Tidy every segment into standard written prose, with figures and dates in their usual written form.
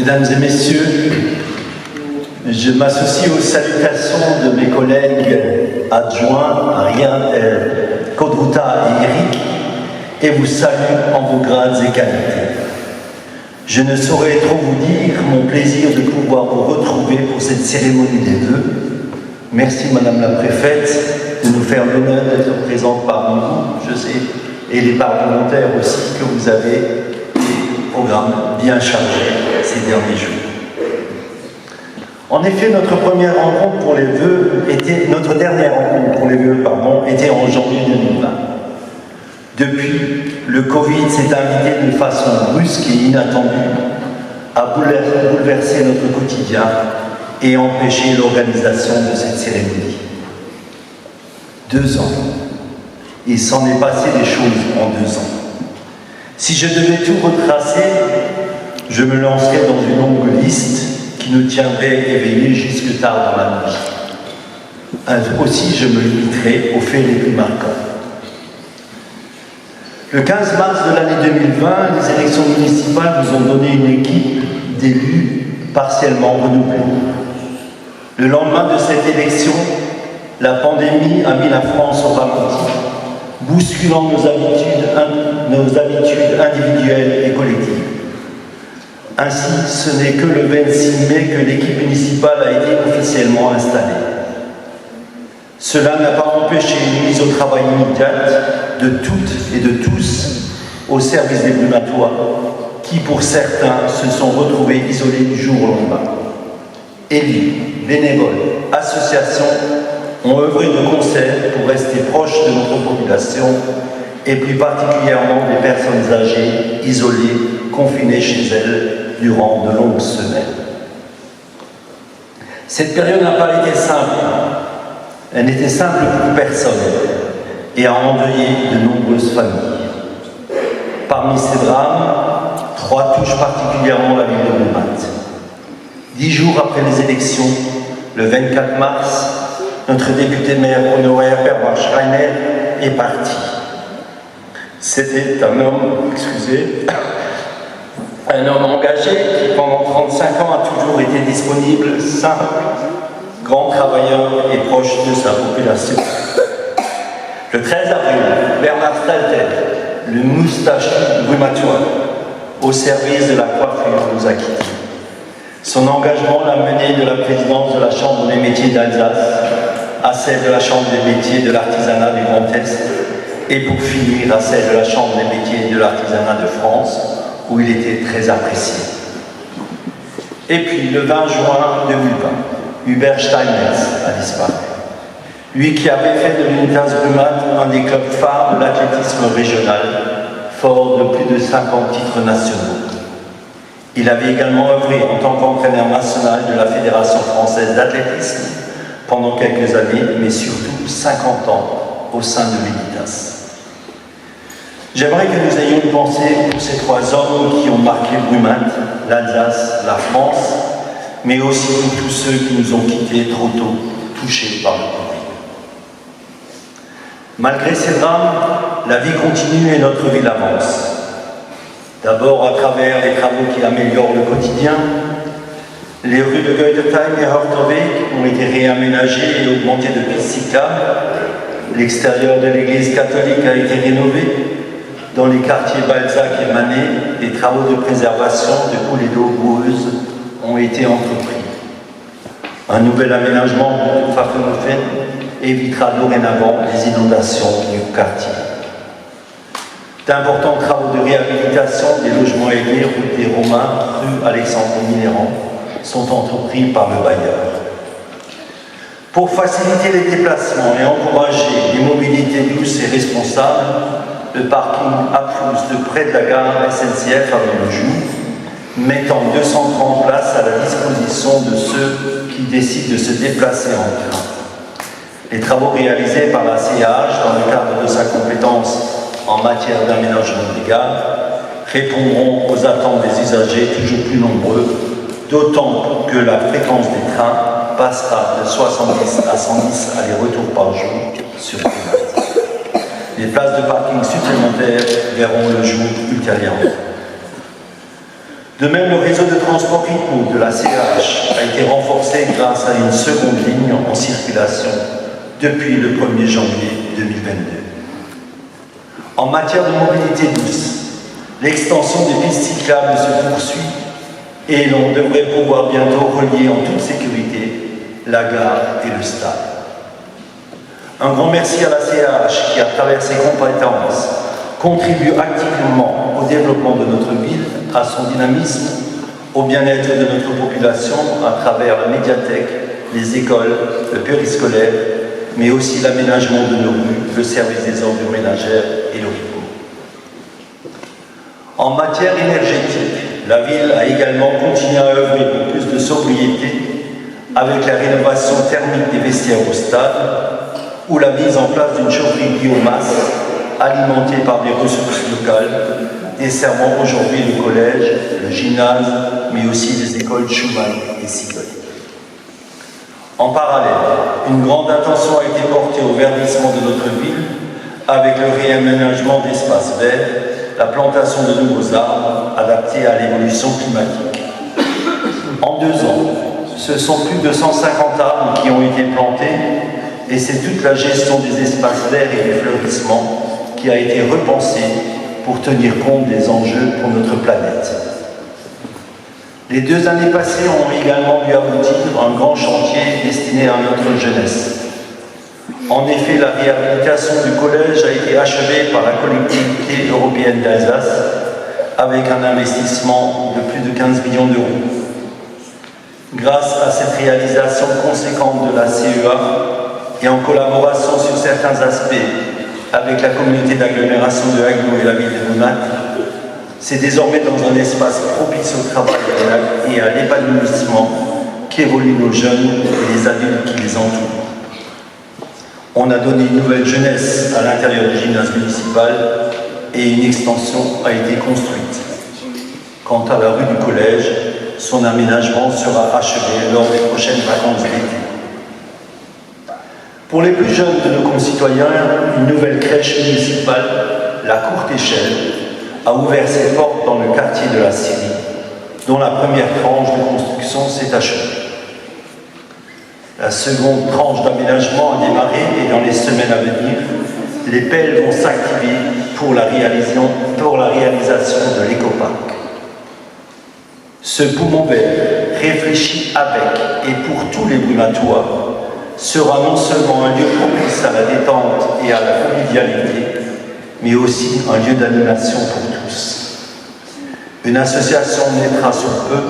Mesdames et messieurs, je m'associe aux salutations de mes collègues adjoints, Kodruta et Eric, et vous salue en vos grades et qualités. Je ne saurais trop vous dire mon plaisir de pouvoir vous retrouver pour cette cérémonie des vœux. Merci Madame la Préfète de nous faire l'honneur d'être présente parmi vous, je sais, et les parlementaires aussi, que vous avez des programmes bien chargés ces derniers jours. En effet, notre dernière rencontre pour les vœux était en janvier 2020. Depuis, le Covid s'est invité de façon brusque et inattendue à bouleverser notre quotidien et empêcher l'organisation de cette cérémonie. 2 ans. Il s'en est passé des choses en 2 ans. Si je devais tout retracer, je me lancerais dans une longue liste qui nous tiendrait éveillés jusque tard dans la nuit. Aussi, je me limiterai aux faits les plus marquants. Le 15 mars de l'année 2020, les élections municipales nous ont donné une équipe d'élus partiellement renouvelée. Le lendemain de cette élection, la pandémie a mis la France au ralenti, bousculant nos habitudes individuelles et collectives. Ainsi, ce n'est que le 26 mai que l'équipe municipale a été officiellement installée. Cela n'a pas empêché une mise au travail immédiate de toutes et de tous au service des Brumatois, qui pour certains se sont retrouvés isolés du jour au lendemain. Élus, bénévoles, associations ont œuvré de concert pour rester proches de notre population et plus particulièrement des personnes âgées, isolées, confinées chez elles durant de longues semaines. Cette période n'a pas été simple. Elle n'était simple pour personne et a endeuillé de nombreuses familles. Parmi ces drames, 3 touchent particulièrement la ville de Brumath. 10 jours après les élections, le 24 mars, notre député maire honoraire Bernard Schreiner est parti. C'était un homme engagé qui, pendant 35 ans, a toujours été disponible, simple, grand travailleur et proche de sa population. Le 13 avril, Bernard Stalter, le moustachu brumatois, au service de la coiffure, nous a quittés. Son engagement l'a mené de la présidence de la Chambre des métiers d'Alsace à celle de la Chambre des métiers de l'artisanat du Grand Est et pour finir à celle de la Chambre des métiers de l'artisanat de France, où il était très apprécié. Et puis, le 20 juin 2020, Hubert Steinmetz a disparu. Lui qui avait fait de l'Unitas Brumath un des clubs phares de l'athlétisme régional, fort de plus de 50 titres nationaux. Il avait également œuvré en tant qu'entraîneur national de la Fédération française d'athlétisme pendant quelques années, mais surtout 50 ans au sein de l'Unitas. J'aimerais que nous ayons une pensée pour ces 3 hommes qui ont marqué Brumath, l'Alsace, la France, mais aussi pour tous ceux qui nous ont quittés trop tôt, touchés par le Covid. Malgré ces drames, la vie continue et notre ville avance. D'abord à travers les travaux qui améliorent le quotidien. Les rues de Goethetheim et Hortoweg ont été réaménagées et augmentées de pistes cyclables. L'extérieur de l'église catholique a été rénové. Dans les quartiers Balzac et Manet, des travaux de préservation de coulées d'eau boueuses ont été entrepris. Un nouvel aménagement de Pfaffenhofen évitera dorénavant les inondations du quartier. D'importants travaux de réhabilitation des logements aidés route des Romains, rue Alexandre Mitterrand, sont entrepris par le bailleur. Pour faciliter les déplacements et encourager les mobilités douces et responsables, le parking Apfous de près de la gare SNCF avait le jour, mettant 230 places à la disposition de ceux qui décident de se déplacer en train. Les travaux réalisés par la CAH dans le cadre de sa compétence en matière d'aménagement des gares répondront aux attentes des usagers toujours plus nombreux, d'autant que la fréquence des trains passera de 70 à 110 allers-retours par jour sur Brumath. Les places de parking supplémentaires verront le jour ultérieurement. De même, le réseau de transport rythmique de la CRH a été renforcé grâce à une seconde ligne en circulation depuis le 1er janvier 2022. En matière de mobilité douce, l'extension des pistes cyclables se poursuit et l'on devrait pouvoir bientôt relier en toute sécurité la gare et le stade. Un grand merci à la CRH qui, à travers ses compétences, contribue activement au développement de notre ville, à son dynamisme, au bien-être de notre population à travers la médiathèque, les écoles, le périscolaire, mais aussi l'aménagement de nos rues, le service des ordures ménagères et le RICO. En matière énergétique, la ville a également continué à œuvrer pour plus de sobriété avec la rénovation thermique des vestiaires au stade ou la mise en place d'une chaufferie biomasse alimentée par des ressources locales, desservant aujourd'hui le collège, le gymnase, mais aussi les écoles Schumann et Sigol. En parallèle, une grande attention a été portée au verdissement de notre ville avec le réaménagement d'espaces verts, la plantation de nouveaux arbres adaptés à l'évolution climatique. En 2 ans, ce sont plus de 150 arbres qui ont été plantés et c'est toute la gestion des espaces verts et du fleurissement qui a été repensée pour tenir compte des enjeux pour notre planète. Les 2 années passées ont également dû aboutir à un grand chantier destiné à notre jeunesse. En effet, la réhabilitation du collège a été achevée par la collectivité européenne d'Alsace avec un investissement de plus de 15 millions d'euros. Grâce à cette réalisation conséquente de la CEA et en collaboration sur certains aspects avec la communauté d'agglomération de Haguenau et la ville de Brumath, c'est désormais dans un espace propice au travail et à l'épanouissement qu'évoluent nos jeunes et les adultes qui les entourent. On a donné une nouvelle jeunesse à l'intérieur du gymnase municipal et une extension a été construite. Quant à la rue du collège, son aménagement sera achevé lors des prochaines vacances d'été. Pour les plus jeunes de nos concitoyens, une nouvelle crèche municipale, la Courte Échelle, a ouvert ses portes dans le quartier de la Syrie, dont la première tranche de construction s'est achevée. La seconde tranche d'aménagement a démarré et dans les semaines à venir, les pelles vont s'activer pour la réalisation de l'écoparc. Ce poumon vert, réfléchi avec et pour tous les Brumatois, sera non seulement un lieu propice à la détente et à la convivialité, mais aussi un lieu d'animation pour tous. Une association naîtra sous peu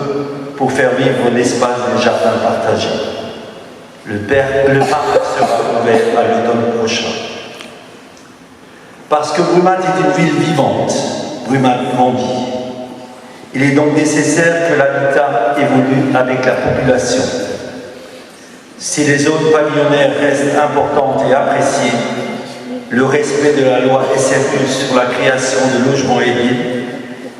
pour faire vivre l'espace des jardins partagés. Le parc sera ouvert à l'automne prochain. Parce que Brumath est une ville vivante, Brumath grandit. Il est donc nécessaire que l'habitat évolue avec la population. Si les zones pavillonnaires restent importantes et appréciées, le respect de la loi SRU sur la création de logements aidés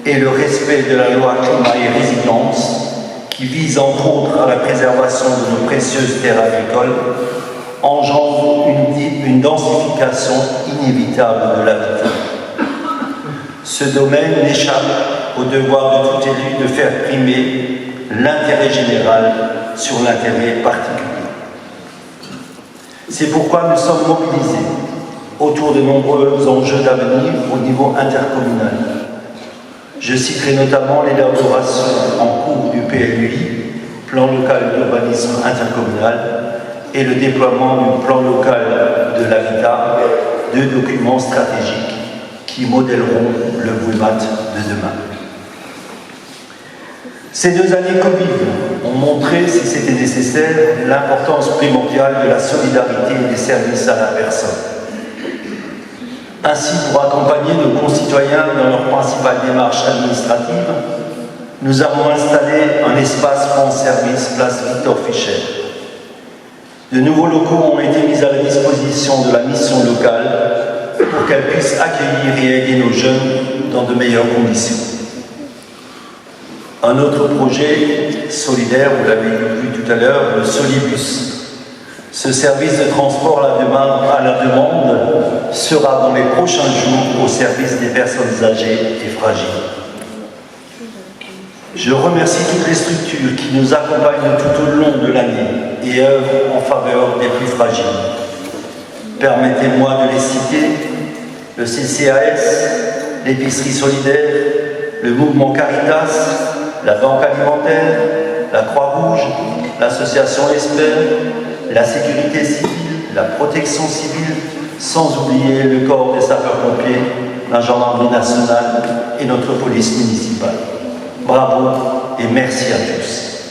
et le respect de la loi climat et résilience, qui vise entre autres à la préservation de nos précieuses terres agricoles, engendre une densification inévitable de l'habitat. Ce domaine n'échappe au devoir de tout élu de faire primer l'intérêt général sur l'intérêt particulier. C'est pourquoi nous sommes mobilisés autour de nombreux enjeux d'avenir au niveau intercommunal. Je citerai notamment l'élaboration en cours du PLUI, Plan local d'urbanisme intercommunal, et le déploiement du plan local de l'habitat, 2 documents stratégiques qui modèleront le Brumath de demain. Ces 2 années Covid ont montré, si c'était nécessaire, l'importance primordiale de la solidarité et des services à la personne. Ainsi, pour accompagner nos concitoyens dans leur principale démarche administrative, nous avons installé un espace France Service place Victor Fischer. De nouveaux locaux ont été mis à la disposition de la mission locale pour qu'elle puisse accueillir et aider nos jeunes dans de meilleures conditions. Un autre projet solidaire, vous l'avez vu tout à l'heure, le Solibus. Ce service de transport à la demande sera dans les prochains jours au service des personnes âgées et fragiles. Je remercie toutes les structures qui nous accompagnent tout au long de l'année et œuvrent en faveur des plus fragiles. Permettez-moi de les citer: le CCAS, l'épicerie solidaire, le mouvement Caritas, la Banque alimentaire, la Croix-Rouge, l'association Espère, la sécurité civile, la protection civile, sans oublier le corps des sapeurs-pompiers, la gendarmerie nationale et notre police municipale. Bravo et merci à tous.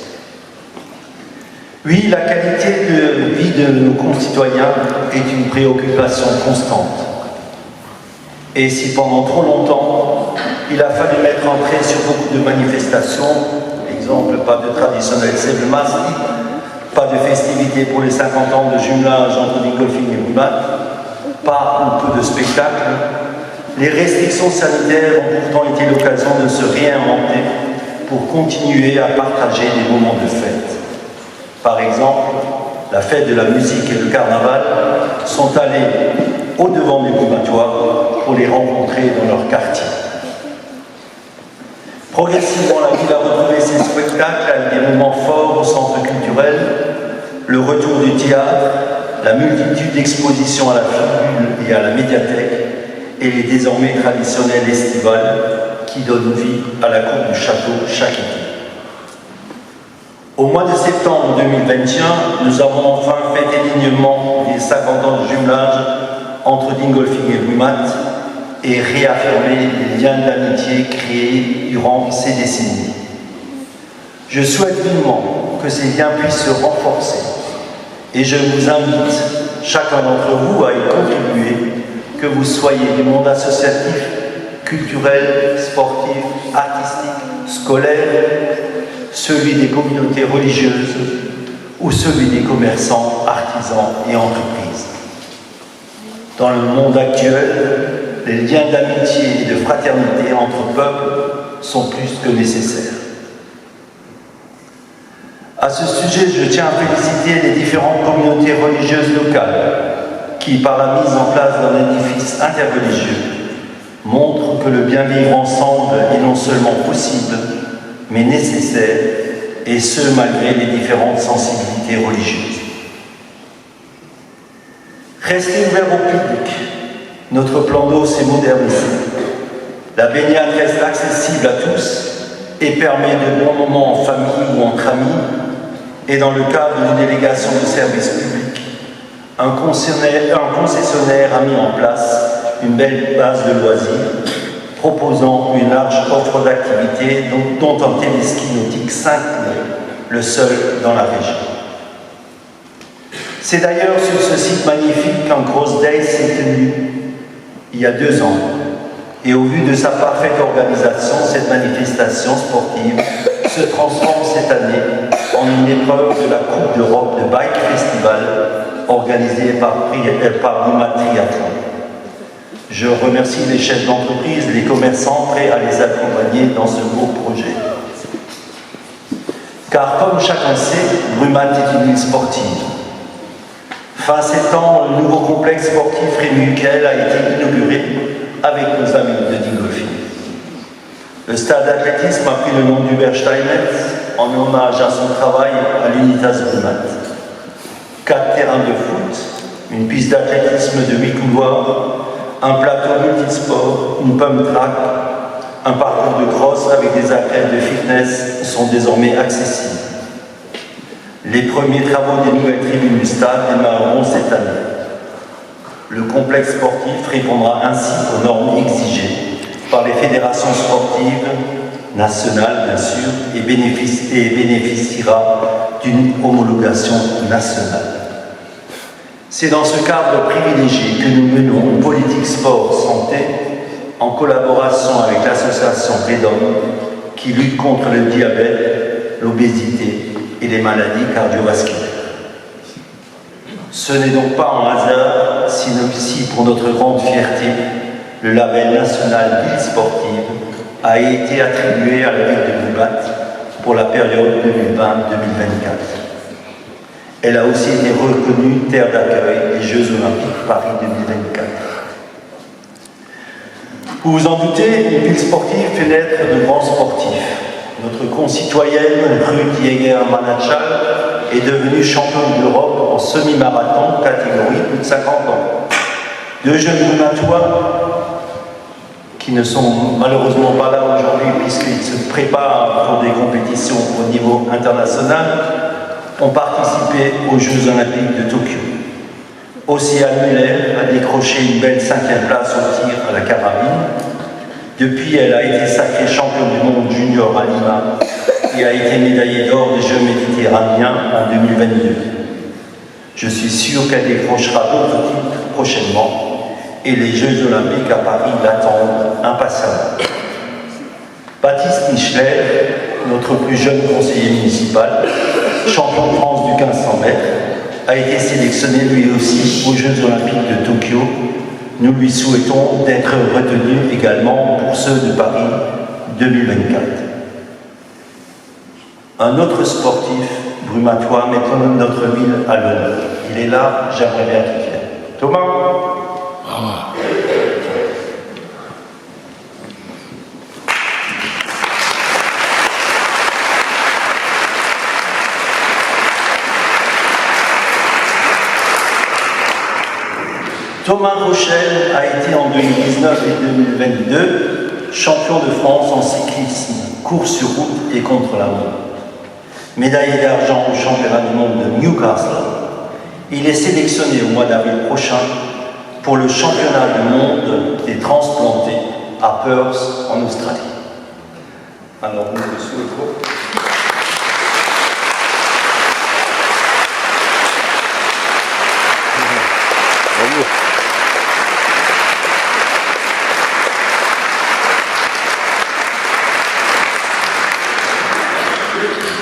Oui, la qualité de vie de nos concitoyens est une préoccupation constante. Et si pendant trop longtemps, il a fallu mettre en trait sur beaucoup de manifestations, exemple, pas de traditionnel Seblemas, pas de festivités pour les 50 ans de jumelage entre Dingolfing et Brumat, pas ou peu de spectacles, les restrictions sanitaires ont pourtant été l'occasion de se réinventer pour continuer à partager des moments de fête. Par exemple, la fête de la musique et le carnaval sont allés au-devant des Brumatois pour les rencontrer dans leur quartier. Progressivement, la ville a retrouvé ses spectacles avec des moments forts au centre culturel, le retour du théâtre, la multitude d'expositions à la Fibule et à la médiathèque, et les désormais traditionnels estivales qui donnent vie à la cour du château chaque été. Au mois de septembre 2021, nous avons enfin fêté dignement les 50 ans de jumelage entre Dingolfing et Brumat et réaffirmé les liens d'amitié créés durant ces décennies. Je souhaite vivement que ces liens puissent se renforcer et je vous invite, chacun d'entre vous, à y contribuer, que vous soyez du monde associatif, culturel, sportif, artistique, scolaire, celui des communautés religieuses ou celui des commerçants, artisans et entreprises. Dans le monde actuel, les liens d'amitié et de fraternité entre peuples sont plus que nécessaires. À ce sujet, je tiens à féliciter les différentes communautés religieuses locales qui, par la mise en place d'un édifice interreligieux, montrent que le bien vivre ensemble est non seulement possible, mais nécessaire, et ce, malgré les différentes sensibilités religieuses. Rester ouvert au public, notre plan d'eau s'est modernisé. La baignade reste accessible à tous et permet de bons moments en famille ou entre amis, et dans le cadre d'une délégation de service public, un concessionnaire a mis en place une belle base de loisirs, proposant une large offre d'activités, dont un téléski nautique 5 le seul dans la région. C'est d'ailleurs sur ce site magnifique qu'un Cross Day s'est tenu il y a 2 ans. Et au vu de sa parfaite organisation, cette manifestation sportive se transforme cette année en une épreuve de la Coupe d'Europe de Bike Festival organisée par Brumat Triathlon. Je remercie les chefs d'entreprise, les commerçants prêts à les accompagner dans ce beau projet. Car comme chacun sait, Brumat est une ville sportive. Fin septembre, le nouveau complexe sportif Rémy Uckel a été inauguré avec nos amis de Dingolfing. Le stade d'athlétisme a pris le nom d'Hubert Steinmetz en hommage à son travail à l'Unitas Brumat. 4 terrains de foot, une piste d'athlétisme de 8 couloirs, un plateau multisport, une pump track, un parcours de cross avec des athlètes de fitness sont désormais accessibles. Les premiers travaux des nouvelles tribunes du stade démarreront cette année. Le complexe sportif répondra ainsi aux normes exigées par les fédérations sportives nationales, bien sûr, et bénéficiera d'une homologation nationale. C'est dans ce cadre privilégié que nous menons une politique sport-santé en collaboration avec l'association Redom qui lutte contre le diabète, l'obésité et les maladies cardiovasculaires. Ce n'est donc pas un hasard si pour notre grande fierté, le label national Ville sportive a été attribué à la ville de Brumat pour la période 2020-2024. Elle a aussi été reconnue terre d'accueil des Jeux Olympiques Paris 2024. Vous vous en doutez, une ville sportive fait naître de grands sportifs. Notre concitoyenne Ruth Yeager-Manachal est devenue championne d'Europe en semi-marathon catégorie plus de 50 ans. Deux jeunes brumatois qui ne sont malheureusement pas là aujourd'hui puisqu'ils se préparent pour des compétitions au niveau international ont participé aux Jeux Olympiques de Tokyo. Océane Muller a décroché une belle 5e place au tir à la carabine. Depuis, elle a été sacrée championne du monde junior à Lima et a été médaillée d'or des Jeux méditerranéens en 2022. Je suis sûr qu'elle décrochera d'autres titres prochainement et les Jeux Olympiques à Paris l'attendent impatiemment. Baptiste Michelet, notre plus jeune conseiller municipal, champion de France du 1500 mètres, a été sélectionné lui aussi aux Jeux Olympiques de Tokyo. Nous lui souhaitons d'être retenu également pour ceux de Paris 2024. Un autre sportif brumatois met quand même notre ville à l'honneur. Il est là, j'aimerais bien qu'il vienne. Thomas. Thomas Rochelle a été en 2019 et 2022 champion de France en cyclisme, course sur route et contre la montre. Médaillé d'argent au championnat du monde de Newcastle, il est sélectionné au mois d'avril prochain pour le championnat du monde des transplantés à Perth en Australie. Alors, nous le souhaitons.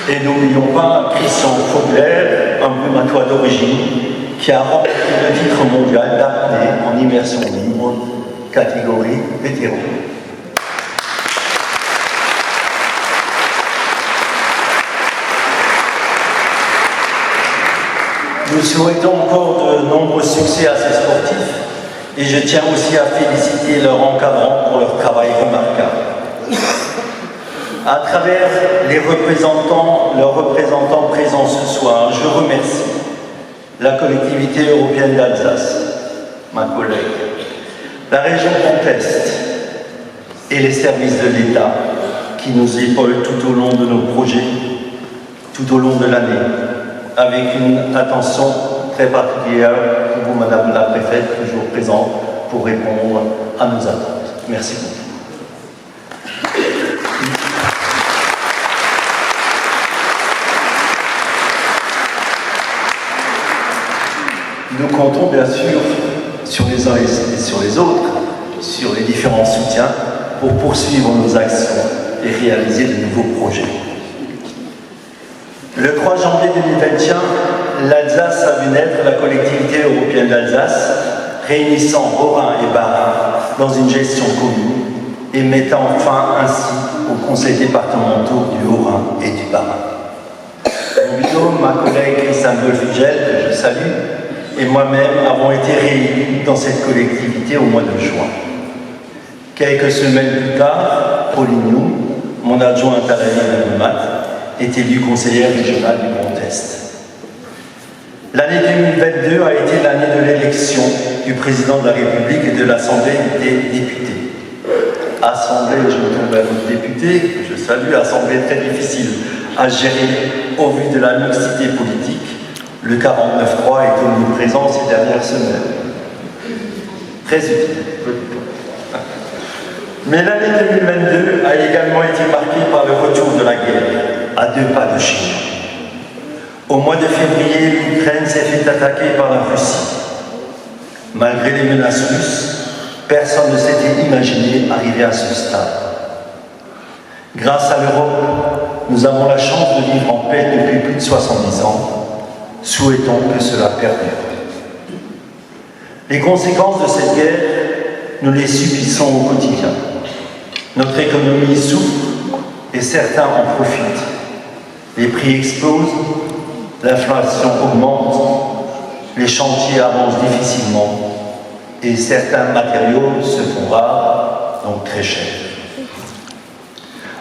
Et n'oublions pas Christian Faugler, un brumatois d'origine, qui a remporté le titre mondial d'apnée en immersion libre, catégorie vétéran. Nous souhaitons encore de nombreux succès à ces sportifs et je tiens aussi à féliciter leurs encadrants pour leur travail remarquable. À travers leurs représentants présents ce soir, je remercie la collectivité européenne d'Alsace, ma collègue, la région Grand Est et les services de l'État qui nous épaulent tout au long de nos projets, tout au long de l'année, avec une attention très particulière pour vous, Madame la Préfète, toujours présente pour répondre à nos attentes. Merci beaucoup. Nous comptons bien sûr sur les uns et sur les autres, sur les différents soutiens pour poursuivre nos actions et réaliser de nouveaux projets. Le 3 janvier 2021, l'Alsace a vu naître la collectivité européenne d'Alsace, réunissant Haut-Rhin et Bas-Rhin dans une gestion commune et mettant fin ainsi aux conseils départementaux du Haut-Rhin et du Bas-Rhin. Mon binôme, ma collègue Christiane Wolfigel, que je salue, et moi-même avons été réélus dans cette collectivité au mois de juin. Quelques semaines plus tard, Pauline Young, mon adjointe à la ville de Math, est élue conseillère régionale du Grand Est. L'année 2022 a été l'année de l'élection du président de la République et de l'Assemblée des députés. Assemblée, je me tourne vers nos députés, que je salue, assemblée très difficile à gérer au vu de la mixité politique. Le 49.3 est omniprésent ces dernières semaines. Très utile. Mais l'année 2022 a également été marquée par le retour de la guerre, à 2 pas de Chine. Au mois de février, l'Ukraine s'est fait attaquer par la Russie. Malgré les menaces russes, personne ne s'était imaginé arriver à ce stade. Grâce à l'Europe, nous avons la chance de vivre en paix depuis plus de 70 ans. Souhaitons que cela perdure. Les conséquences de cette guerre, nous les subissons au quotidien. Notre économie souffre et certains en profitent. Les prix explosent, l'inflation augmente, les chantiers avancent difficilement et certains matériaux se font rares, donc très chers.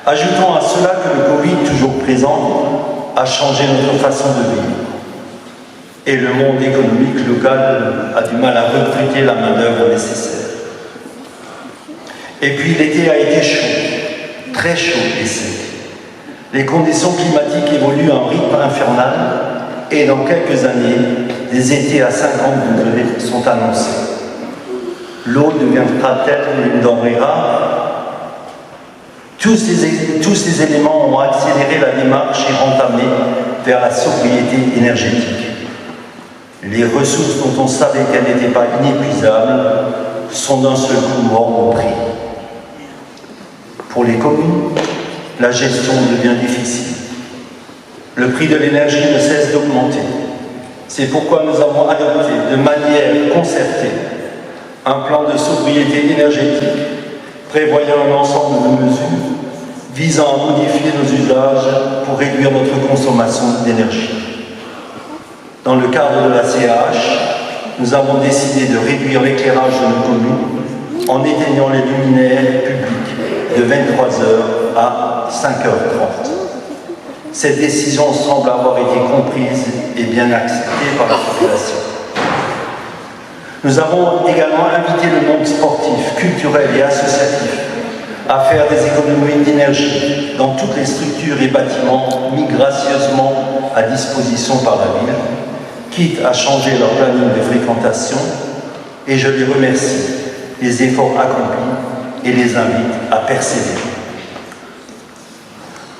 Ajoutons à cela que le Covid, toujours présent, a changé notre façon de vivre. Et le monde économique local a du mal à recruter la main-d'œuvre nécessaire. Et puis l'été a été chaud, très chaud et sec. Les conditions climatiques évoluent à un rythme infernal et dans quelques années, des étés à 50 degrés sont annoncés. L'eau deviendra-t-elle une denrée rare? Tous ces éléments ont accéléré la démarche et entamé vers la sobriété énergétique. Les ressources dont on savait qu'elles n'étaient pas inépuisables sont d'un seul coup hors de prix. Pour les communes, la gestion devient difficile. Le prix de l'énergie ne cesse d'augmenter. C'est pourquoi nous avons adopté de manière concertée un plan de sobriété énergétique prévoyant un ensemble de mesures visant à modifier nos usages pour réduire notre consommation d'énergie. Dans le cadre de la CAH, nous avons décidé de réduire l'éclairage de nos communes en éteignant les luminaires publics de 23h à 5h30. Cette décision semble avoir été comprise et bien acceptée par la population. Nous avons également invité le monde sportif, culturel et associatif à faire des économies d'énergie dans toutes les structures et bâtiments mis gracieusement à disposition par la ville, quitte à changer leur planning de fréquentation, et je les remercie des efforts accomplis et les invite à persévérer.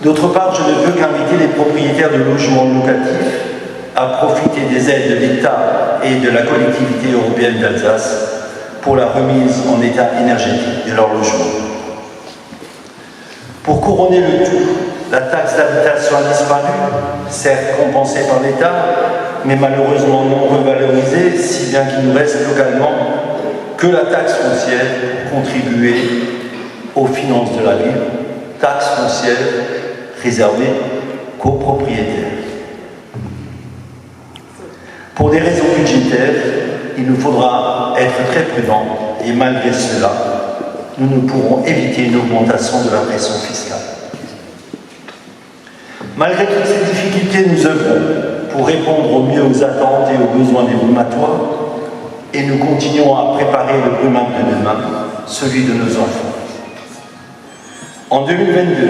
D'autre part, je ne peux qu'inviter les propriétaires de logements locatifs à profiter des aides de l'État et de la collectivité européenne d'Alsace pour la remise en état énergétique de leur logement. Pour couronner le tout, la taxe d'habitation a disparu, certes compensée par l'État, mais malheureusement non revalorisée, si bien qu'il nous reste localement que la taxe foncière pour contribuer aux finances de la ville, taxe foncière réservée qu'aux propriétaires. Pour des raisons budgétaires, il nous faudra être très prudents et malgré cela, nous ne pourrons éviter une augmentation de la pression fiscale. Malgré toutes ces difficultés, nous œuvrons pour répondre au mieux aux attentes et aux besoins des brumatois et nous continuons à préparer le Brumat de demain, celui de nos enfants. En 2022,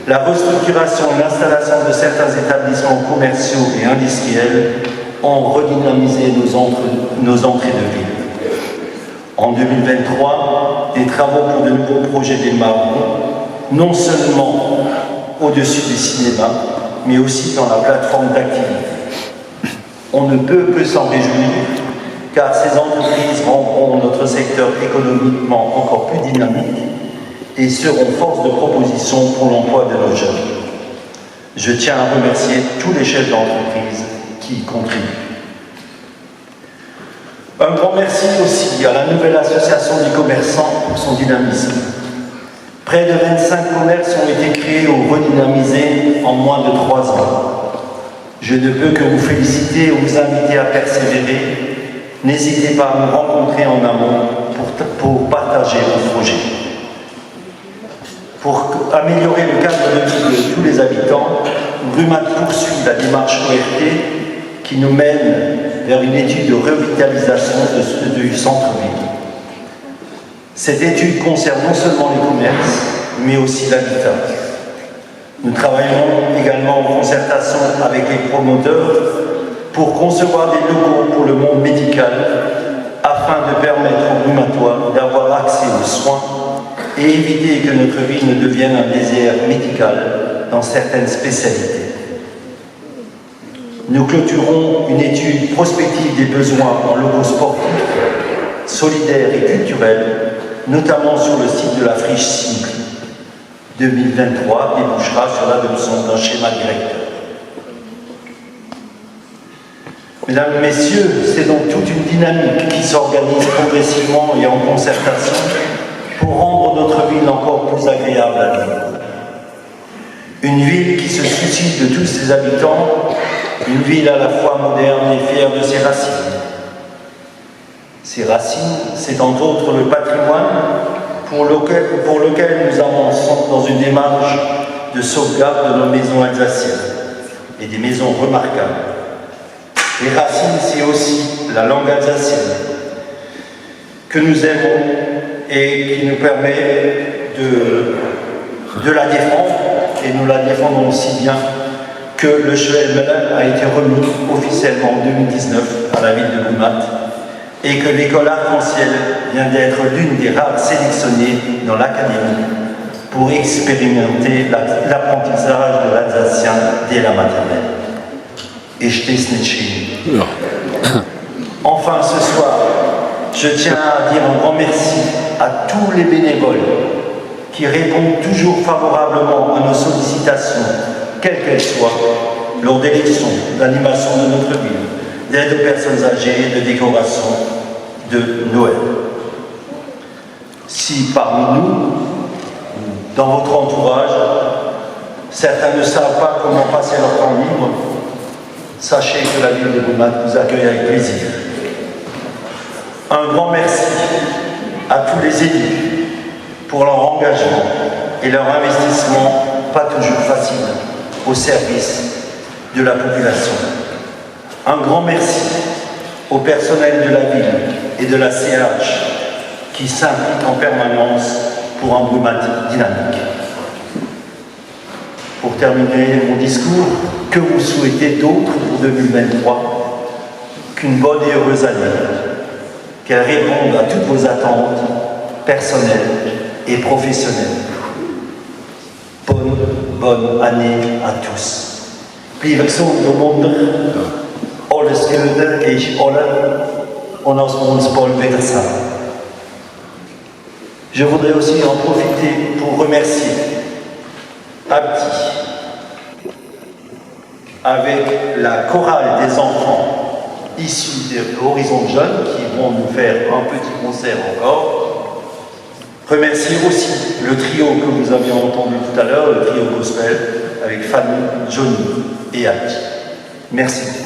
la restructuration et l'installation de certains établissements commerciaux et industriels ont redynamisé nos entrées de ville. En 2023, des travaux pour de nouveaux projets démarreront, non seulement au-dessus du cinéma, mais aussi dans la plateforme d'activité. On ne peut que s'en réjouir, car ces entreprises rendront notre secteur économiquement encore plus dynamique et seront force de proposition pour l'emploi de nos jeunes. Je tiens à remercier tous les chefs d'entreprise qui y contribuent. Un grand merci aussi à la nouvelle association des commerçants pour son dynamisme. Près de 25 commerces ont été créés ou redynamisés en moins de 3 ans. Je ne peux que vous féliciter et vous inviter à persévérer. N'hésitez pas à nous rencontrer en amont pour partager vos projets. Pour améliorer le cadre de vie de tous les habitants, Brumat poursuit la démarche ORT qui nous mène vers une étude de revitalisation du centre-ville. Cette étude concerne non seulement les commerces, mais aussi l'habitat. Nous travaillons également en concertation avec les promoteurs pour concevoir des locaux pour le monde médical afin de permettre aux brumatois d'avoir accès aux soins et éviter que notre ville ne devienne un désert médical dans certaines spécialités. Nous clôturons une étude prospective des besoins en locaux sportifs, solidaires et culturels, notamment sur le site de la friche Simple. 2023 débouchera sur l'adoption d'un schéma directeur. Mesdames, Messieurs, c'est donc toute une dynamique qui s'organise progressivement et en concertation pour rendre notre ville encore plus agréable à vivre. Une ville qui se soucie de tous ses habitants, une ville à la fois moderne et fière de ses racines. Ses racines, c'est entre autres le patrimoine pour lequel nous avançons dans une démarche de sauvegarde de nos maisons alsaciennes et des maisons remarquables. Les racines, c'est aussi la langue alsacienne que nous aimons et qui nous permet de la défendre, et nous la défendons aussi bien que le Schwelmelin a été remis officiellement en 2019 à la ville de Brumath et que l'école arc-en-ciel vient d'être l'une des rares sélectionnées dans l'académie pour expérimenter l'apprentissage de l'alsacien dès la maternelle. Et je t'ai Enfin, ce soir, je tiens à dire un grand merci à tous les bénévoles qui répondent toujours favorablement à nos sollicitations, quelles qu'elles soient, lors d'élections, d'animation de notre ville, d'aide aux personnes âgées, de décoration de Noël. Si parmi nous, dans votre entourage, certains ne savent pas comment passer leur temps libre, sachez que la ville de Brumath vous accueille avec plaisir. Un grand merci à tous les élus pour leur engagement et leur investissement, pas toujours facile, au service de la population. Un grand merci au personnel de la ville et de la CH qui s'impliquent en permanence pour un Brumath dynamique. Pour terminer mon discours, que vous souhaitez d'autre pour 2023 qu'une bonne et heureuse année, qu'elle réponde à toutes vos attentes personnelles et professionnelles. Bonne année à tous. Lieve zonderwonder, alles Gute, ich alle und aus uns bald wieder zusammen. Je voudrais aussi en profiter pour remercier Abdi, avec la chorale des enfants issus de l'Horizon Jeune qui vont nous faire un petit concert encore. Remercier aussi le trio que vous aviez entendu tout à l'heure, le trio gospel, avec Fanny, Johnny et Abdi. Merci.